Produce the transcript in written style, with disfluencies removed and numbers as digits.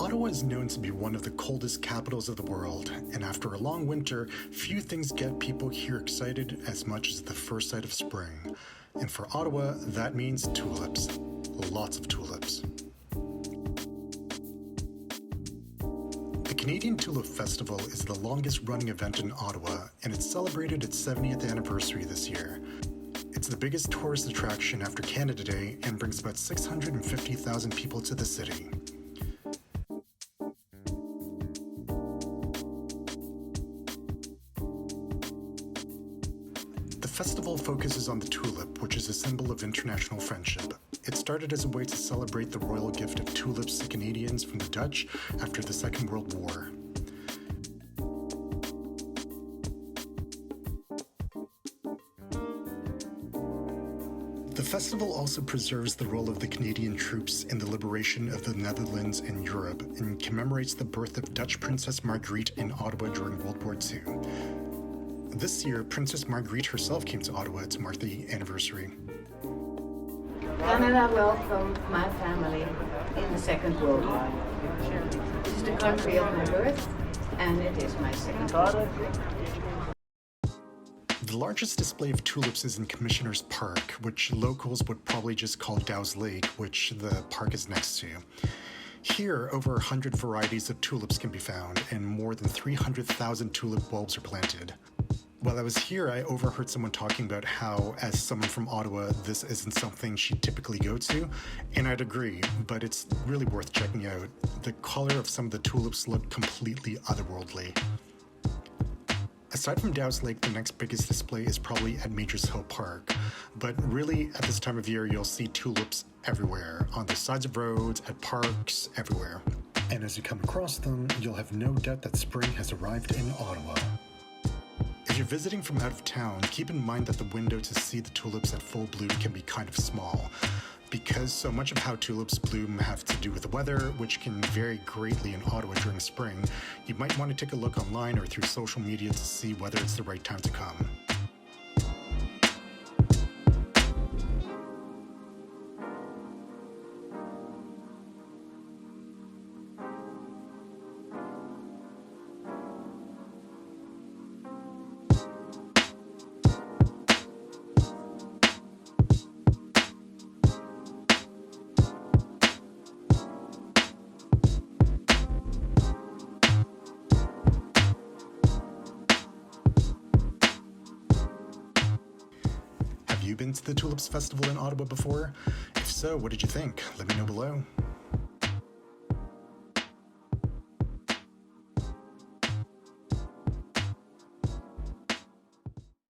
Ottawa is known to be one of the coldest capitals of the world, and after a long winter, few things get people here excited as much as the first sight of spring. And for Ottawa, that means tulips. Lots of tulips. The Canadian Tulip Festival is the longest running event in Ottawa, and it celebrated its 70th anniversary this year. It's the biggest tourist attraction after Canada Day and brings about 650,000 people to the city. The festival focuses on the tulip, which is a symbol of international friendship. It started as a way to celebrate the royal gift of tulips to Canadians from the Dutch after the Second World War. The festival also preserves the role of the Canadian troops in the liberation of the Netherlands and Europe and commemorates the birth of Dutch Princess Margriet in Ottawa during World War II. This year, Princess Margriet herself came to Ottawa to mark the anniversary. Canada welcomed my family in the Second World War. This is the country of my birth, and it is my second home. The largest display of tulips is in Commissioners Park, which locals would probably just call Dow's Lake, which the park is next to. Here, over 100 varieties of tulips can be found, and more than 300,000 tulip bulbs are planted. While I was here, I overheard someone talking about how, as someone from Ottawa, this isn't something she'd typically go to, and I'd agree, but it's really worth checking out. The color of some of the tulips look completely otherworldly. Aside from Dow's Lake, the next biggest display is probably at Majors Hill Park, but really at this time of year you'll see tulips everywhere, on the sides of roads, at parks, everywhere. And as you come across them, you'll have no doubt that spring has arrived in Ottawa. If you're visiting from out of town, keep in mind that the window to see the tulips at full bloom can be kind of small, because so much of how tulips bloom have to do with the weather, which can vary greatly in Ottawa during spring. You might want to take a look online or through social media to see whether it's the right time to come. Have you been to the Tulips Festival in Ottawa before? If so, what did you think? Let me know below.